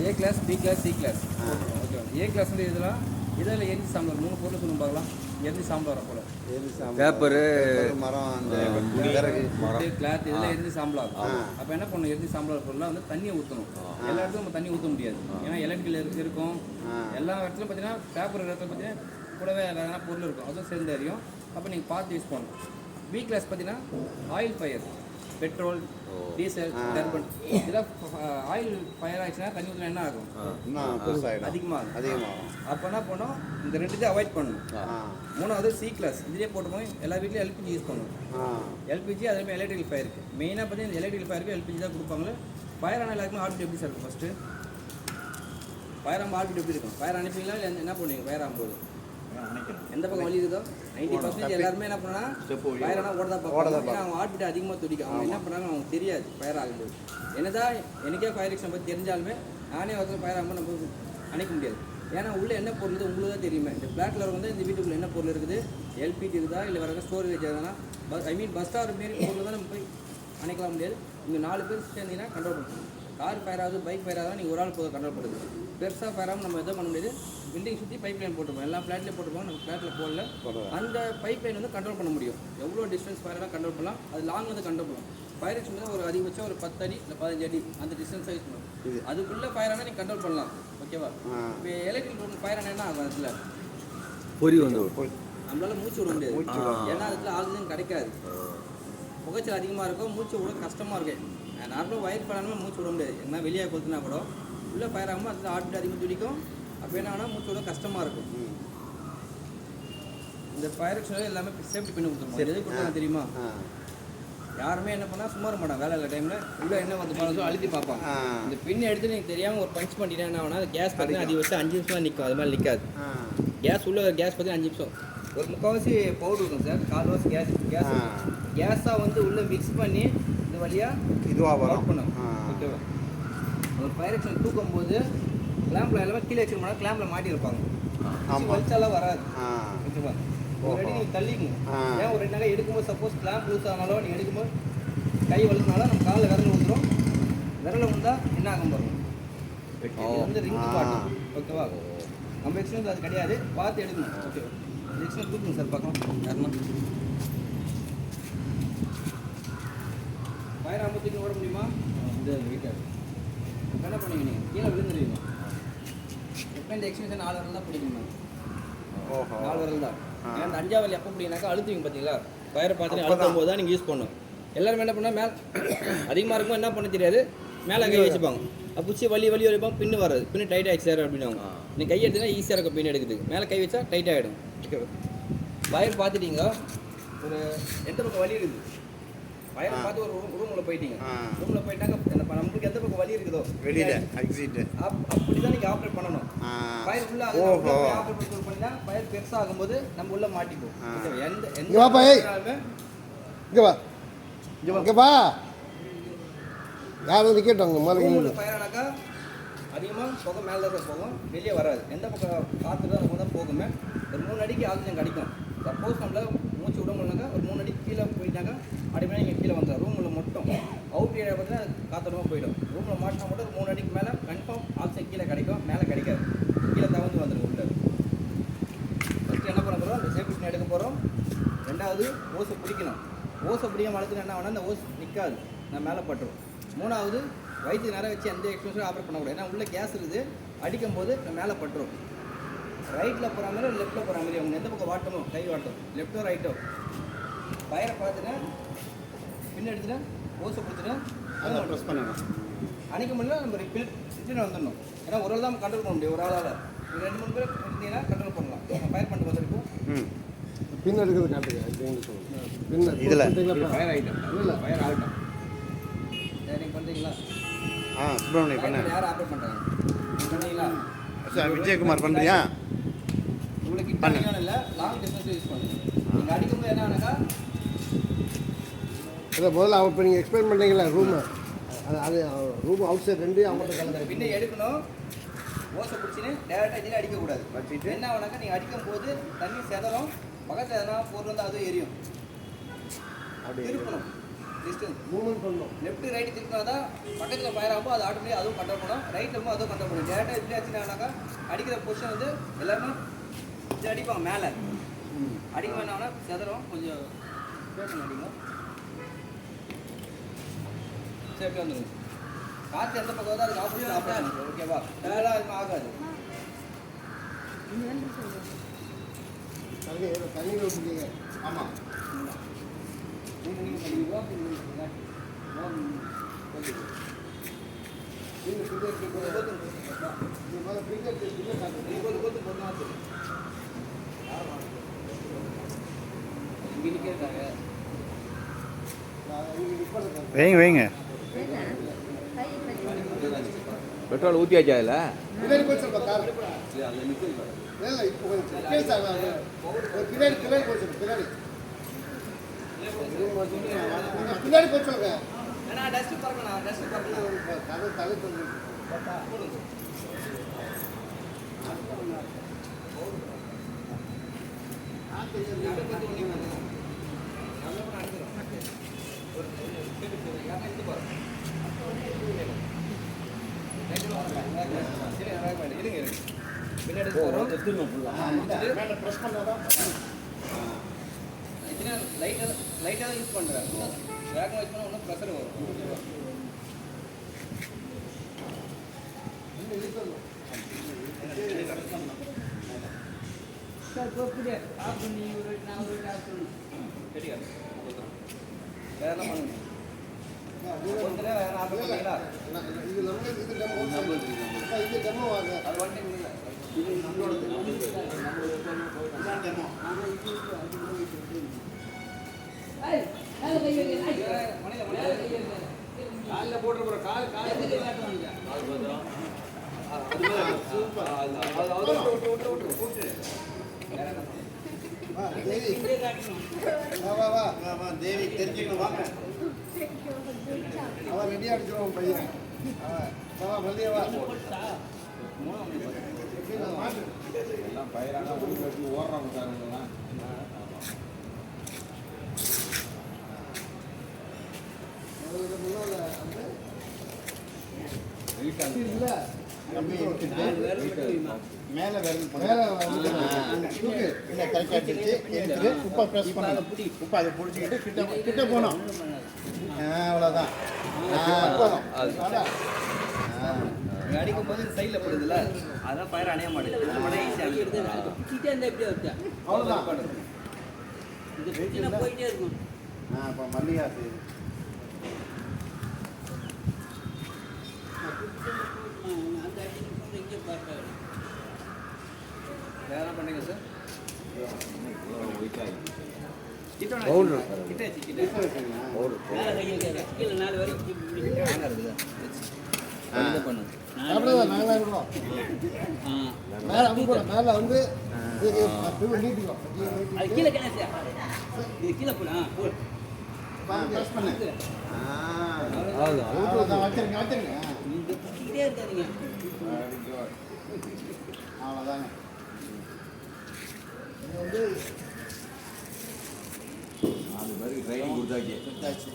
A class, B class, C class. Okay. A class வந்து இதெல்லாம் இதில் எரிஞ்சு சாம்பல் 3 பொருள் சொல்லுங்க பார்க்கலாம். எரிஞ்சு சாம்பல் வர போல. பேப்பரு, மரம், அந்த விறகு, கிளாத் இதெல்லாம் எரிஞ்சு சாம்பல் ஆகும். அப்போ என்ன பண்ணணும், எரிஞ்சு சாம்பல் பொருளாக வந்து தண்ணியை ஊற்றணும். எல்லா இடத்துலையும் நம்ம தண்ணி ஊற்ற முடியாது. ஏன்னா எலக்ட்ரிக்கல் இருக்கும். எல்லா இடத்துலையும் பார்த்தீங்கன்னா பேப்பர் இடத்துல பார்த்தீங்கன்னா கூடவே வேறு பொருள் இருக்கும், அதுவும் சேர்ந்து அறியும். அப்போ நீங்கள் பார்த்து யூஸ் பண்ணணும். பி கிளாஸ் பார்த்தீங்கன்னா ஆயில் ஃபயர், பெட்ரோல், டீசல், டர்பன் இதெல்லாம் ஆயில் ஃபயர் ஆகிடுச்சுன்னா தண்ணி ஊற்றினா என்ன ஆகும், அதிகமாகும். அப்போ என்ன பண்ணணும், இந்த ரெண்டுத்தையும் அவாய்ட் பண்ணணும். 3வது சி கிளாஸ், இதுலேயே போட்டுப்போம். எல்லா வீட்லையும் எல்பிஜி யூஸ் பண்ணணும். எல்பிஜி அதுமாதிரி எலக்ட்ரிக்கல் ஃபயருக்கு மெயினாக பார்த்தீங்கன்னா இந்த எலக்ட்ரிக்கல் ஃபயருக்கு எல்பிஜி தான் கொடுப்பாங்களே. ஃபயர் ஆனால் எல்லாருக்குமே ஆர்பிட் எப்படி சார் இருக்கும்? ஃபஸ்ட்டு ஃபயர் ஆகும் ஆர்பிட் எப்படி இருக்கும்? ஃபயர் அனுப்பிங்களா இல்லை என்ன பண்ணுவீங்க? ஃபயர் ஆகும்போது எந்த பக்கம் வலி இருக்குதோ 90% எல்லாருமே என்ன பண்ணா ஃபயர் ஆனால் ஓடதான் பார்ப்பாங்க. அவங்க ஆர்பிட் அதிகமாக துடிக்கும். அவங்க என்ன பண்ணாங்க அவங்க தெரியாது ஃபயர் ஆகும்போது. என்னதான் எனக்கே ஃபயர் எக்ஸாம் பற்றி தெரிஞ்சாலுமே நானே ஒருத்தர் ஃபயர் ஆகும்போது நம்ம அணைக்க முடியாது. ஏன்னா உள்ளே என்ன பொருள் இருக்குது உங்களுக்கு தான் தெரியுமே. இந்த பிளாக் கலர் வந்து இந்த வீட்டுக்குள்ளே என்ன பொருள் இருக்குது, எல்பிஜி இருக்குதா இல்லை வேறு ஸ்டோரேஜ் எதுனா பஸ் ஸ்டார் மாரி பொருள் தான் நம்ம போய் அணைக்கலாம் முடியாது. நீங்கள் 4 பேர் சேர்ந்தீங்கன்னா கண்ட்ரோல் பண்ணணும். கார் ஃபயர் ஆகுது, பைக் ஃபயர் ஆகுதுன்னா நீங்கள் ஒரு ஆள் போதும் கண்ட்ரோல் பண்ணுறது. பெருசாக ஃபயர் ஆகும் நம்ம எதுவும் பண்ண முடியாது. பில்டிங் சுற்றி பைப் லைன் போட்டுருப்போம். எல்லா ஃப்ளாட்லேயும் போட்டுருப்போம். நம்ம ஃப்ளாட்டில் போடல அந்த பைப் லைன் வந்து கண்ட்ரோல் பண்ண முடியும். எவ்வளோ டிஸ்டன்ஸ் ஃபயர்லாம் கண்ட்ரோல் பண்ணலாம். அது லாங் வந்து கண்ட்ரோல் பண்ணலாம். ஃபயர் எக்ஸ்டன் ஒரு அதிகபட்சம் ஒரு 10 அடி இல்லை 15 அடி அந்த டிஸ்டன்ஸ் யூஸ் பண்ணணும். அதுக்குள்ளே ஃபயர் ஆனால் நீங்கள் கண்ட்ரோல் பண்ணலாம். ஓகேவா? இப்போ எலக்ட்ரிக் ஃபயர் ஆனால் என்ன ஆகும்? அதில் பொறி வந்து நம்மளால மூச்சு விட முடியாது. ஏன்னா அதுக்குள்ள ஆக்சிஜன் கிடைக்காது. புகைச்சல் அதிகமாக இருக்கும், மூச்சு விட கஷ்டமாக இருக்கும். நார்மலாக வயர் பண்ணாலுமே மூச்சு விட முடியாது. ஏன்னா வெளியே கொடுத்துனா கூட உள்ளே ஃபயர் ஆகும்போது அதில் ஆர்பிட் அதிகமாக துடிக்கும். அப்போ என்ன ஆனால் மூச்சு விட கஷ்டமாக இருக்கும். இந்த ஃபயர் எக்ஸ்டன் எல்லாமே சேஃப்டி பண்ணி கொடுத்துருவோம். எது கொடுத்தா தெரியுமா? யாருமே என்ன பண்ணால் சும்மா இருக்க மாட்டாங்க. வேலை இல்லை டைமில் உள்ளே என்ன வந்து பண்ணதோ அழுத்தி பார்ப்பாங்க. இந்த பின் எடுத்து நீங்கள் தெரியாமல் ஒரு பஞ்ச் பண்ணிட்டீங்கன்னா என்ன ஆகுனா அது கேஸ் பார்த்தீங்கன்னா அதிகபட்சம் 5 நிமிஷம் தான் நிற்கும். அது மாதிரி நிற்காது. கேஸ் உள்ள கேஸ் பார்த்தீங்கன்னா 5 நிமிஷம். ஒரு 3/4 பவுடர் இருக்கும் சார். 1/4 கேஸாக வந்து உள்ளே மிக்ஸ் பண்ணி இந்த வழியாக இதுவாக ஒர்க் பண்ணும். ஓகேவா? ஒரு ஃபயர் எக்ஸ்டன் தூக்கும்போது கிளாம்பில் எல்லாமே கீழே வச்சுருக்கோம்னா கிளாம்பில் மாட்டியிருப்பாங்க. வலிச்சாலாம் வராது. ஓகேவா? ஒரு அடி நீங்கள் தள்ளிங்க. ஏன் ஒரு 2 நாள் எடுக்கும்போது சப்போஸ் கிளாம்ப் லூஸ் ஆனாலும் நீங்கள் எடுக்கும்போது கை வலினாலும் நம்ம காலில் விரல் ஊற்றுறோம். விரலை வந்தால் என்ன ஆகும் பாருங்க, இது வந்து ரிங் பாட்டும். ஓகேவா? நம்ம எக்ஸ்பீரியன்ஸ் அது கிடையாது, பார்த்து எடுக்கணும். ஓகேவா? எக்ஸ்பீரியன்ஸ் தூக்குங்க சார் பார்க்கலாம். யாருன்னா ஃபயர் ஆகும்போது தூக்கி ஓட முடியுமா? இந்த வீட்டாக என்ன பண்ணுவீங்க? நீங்கள் கீழே விழுந்துருவீங்க. எப்போ இந்த எக்ஸ்பீரியன்ஸ் 4 விரல் தான் பிடிக்குமா? 4 விரல் தான். ஏன்னா அந்த 5ஆவது விரல் எப்போ பிடிக்குனாக்கா அழுத்துவீங்க பார்த்தீங்களா? ஃபயரை பார்த்து அழுத்தும் போது தான் நீங்கள் யூஸ் பண்ணணும். எல்லாருமே என்ன பண்ணால் மேலே அதிகமாக இருக்கும், என்ன பண்ண தெரியாது, மேலே கை வச்சுப்பாங்க. பிடிச்சி வலி வரைப்பாங்க, பின்னு வராது. பின்னு டைட் ஆகிடுச்சு சார் அப்படின்னாங்க. நீங்கள் கை எடுத்தீங்கன்னா ஈஸியாக இருக்கும் பின் எடுக்கிறதுக்கு. மேலே கை வச்சா டைட் ஆகிடும். ஓகே, ஃபயர் பார்த்துட்டீங்க, ஒரு எந்த பக்கம் வலி இருக்குது ஃபயரை பார்த்து ஒரு ரூமில் போயிட்டீங்க. ரூமில் போயிட்டாங்க நமக்கு எந்த பக்கம் வலி இருக்குதோ வெளியில் அப்படி தான் நீங்கள் ஆப்ரேட் பண்ணணும். ஃபயர் உள்ள ஆப்ரேட் பண்ணினா ஃபயர் பெருசாக ஆகும்போது நம்ம உள்ளே மாட்டிப்போம். யாரும் நிற்கட்டும். ஃபயர் ஆனாக்கா அதிகமாக புகை மேலே தான் போகும், வெளியே வராது. எந்த பக்கம் காற்று தான் நம்ம தான் போகுமே. ஒரு 3 அடிக்கு ஆக்சிஜன் கிடைக்கும். சப்போஸ் நம்மளால் மூச்சு விட முடியலனாக்கா ஒரு 3 அடிக்கு கீழே போயிட்டாங்க அப்படின்னா நீங்கள் கீழே வந்துடும். ரூமில் மட்டும் அவுட் ஏரியா பார்த்தீங்கன்னா காற்றோடமாக போயிடும். ரூமில் மாட்டினா மட்டும் ஒரு 3 அடிக்கு மேலே கன்ஃபார்ம் ஆக்சிஜன் கீழே கிடைக்கும், மேலே கிடைக்காது. கீழே தவந்து வந்துடும் உள்ள. ஃபஸ்ட்டு என்ன பண்ண போகிறோம், அந்த சேஃப்டி எடுக்க போகிறோம். 2வது ஓஸை பிடிக்கணும். ஓஸை பிடிக்காம அழுத்துனா என்ன ஆகுனா அந்த ஓஸ் நிற்காது, நான் மேலே பட்டுரும். 3வது வயிற்று நேரம் வச்சு எந்த எக்ஸ்பீரியன்ஸும் ஆப்ரேட் பண்ணக்கூடாது. ஏன்னா உள்ளே கேஸ் இருக்குது, அடிக்கும் போது மேலே பட்டுரும். ரைட்டில் போகிற மாதிரி லெஃப்ட்டில் போகிற மாதிரி அவங்க எந்த பக்கம் வாட்டணும், கை வாட்டும், லெஃப்ட்டோ ரைட்டோ. ஃபயரை பார்த்துட்டு பின் எடுத்துட்டு ஓஸை கொடுத்துட்டு அதை ப்ரெஸ் பண்ணணும். அன்றைக்கி முடியல நம்ம ரிட்டர்ன் வந்துடணும். ஏன்னா ஒரு ஆள் தான் கண்ட்ரோல் பண்ண முடியும். ஒரு ஆளால் 2-3 பேர் இருந்தீங்கன்னா கண்ட்ரோல் பண்ணலாம். ஃபயர் பண்ணிட்டு வந்துருக்கும். பின் எடுக்கிறது காட்டுங்க. இதில் ஃபயர் ஆகிட்டோம். இல்லை ஃபயர் ஆகிட்டோம். நீங்கள் பண்ணுறீங்களா? சுப்பிரமணியம் பண்ண யார் ஆப்ரேட் பண்ணுறாங்க? பண்ணீங்களா? சார் விஜயகுமார் பண்ணுறியா? உங்களுக்கு கிட்ட இல்லை, லாங் டிஸ்டன்ஸ் யூஸ் பண்ணுங்க. நீங்கள் அடிக்கும்போது என்ன ஆனாக்கா இல்லை முதல்ல இப்போ நீங்கள் எக்ஸ்பிளைன் பண்ணுறீங்களா ரூமு, அது ரூம் அவுட் சைட் 2 அவங்கள்ட்ட கலந்து பின்ன எடுக்கணும். ஓசை பிடிச்சின்னு டேரெக்டாக இதில் அடிக்கக்கூடாது. வச்சுட்டு என்ன ஆனாக்கா நீங்கள் அடிக்கும் போது தண்ணி செதறும், பக்கத்தில் எதனா பொருள் வந்து அதுவும் எரியும். அப்படி திருப்பணும். டிஸ்டன்ஸ் மூவ்மெண்ட் பண்ணணும். லெஃப்ட் ரைட் திருப்பினா தான் பக்கத்தில் ஃபயர் ஆகும், அது ஆட்டோமேட்டிக் அதுவும் கண்ட்ரோல் பண்ணும். ரைட் நம்ம அதுவும் கண்ட்ரோல் பண்ணும். டேரெக்டாக எப்படி ஆச்சுனாக்கா அடிக்கிற பொசிஷன் வந்து எல்லாருமே இது அடிப்பாங்க மேலே அடிக்க வேணாம்னா செதறும், கொஞ்சம் பேசணும் அடிக்கும். சரி எப்படி வந்துடும் காற்று எந்த பக்கம் வருதோ அதுக்கு ஆப்போசிட் ஆப்போசிட் ஓகேவா? வேலை அது ஆகாது. தண்ணி ஊற்றுறீங்க. ஆமாம். நீங்கள் வைங்க வைங்க. பெட்ரோல் ஊற்றியாச்சா அதில்? பின்னாடி போச்சு கார். இல்லை இப்போ கொஞ்சம் பின்னாடி பின்னாடி போச்சு பின்னாடி பின்னாடி போச்சுங்க. ஏன்னா டஸ்ட்டு பறக்கணும், டஸ்ட்டு பறக்கணும். தலை தலை சொல்லி பின்னாடி ப்ரெஸ் பண்ணாதான் லைட்டாக தான் யூஸ் பண்ணுறேன். வேகம் யூஸ் பண்ணால் ஒன்றும் ப்ரெஷர் வரும். வேற என்ன பண்ணுங்க? வேற ஆஃப் பண்ணீங்களா? இது நம்ம இது டெமோ இது டெமோ வாங்க. அது வந்து இல்லை. இது நம்மளோடது. டெமோ. காலில் போட்டுற கால் சூப்பர். வா வா வா தேவி தெரிஞ்சுக்கணும் வாங்க. அவன் ரெடியாக அடிச்சிருவான் பையன். வா வள்ளியா வா. எல்லாம் பயிரான ஓடுறாங்க சார் இவங்கெல்லாம். மேலே விரல் இல்லை கரெக்டாக அடிச்சு எடுத்துட்டு உப்பை ப்ரெஸ் பண்ணணும். உப்பை அதை பிடிச்சிக்கிட்டு கிட்ட போகணும். அவ்வளோதான். போதும். அடிக்கும் போது சைடில் போடுதுல்ல, அதான் ஃபயர் அணைய மாட்டேங்குது. நம்ம ஈஸியாக அவ்வளோதான். போயிட்டே இருக்கும். இப்போ மல்லிகாசு வேற என்ன பண்ணுங்க சார்? பவுடர் கிட்டாச்சு அப்படிதான் மேலே இருக்கணும். மேலே அமுக்கூட மேலே வந்து நீட்டிக்கும். கீழே கீழே போனா ப்ரெஸ் பண்ணு. அவ்வளோதான். அவ்வளோதான். வச்சிருங்க வச்சிருங்க. நீங்க இருக்காதீங்க. அவ்வளோதாங்க. இது வந்து அது மாதிரி ட்ரைனிங் கொடுத்தாச்சு. கொடுத்தாச்சு.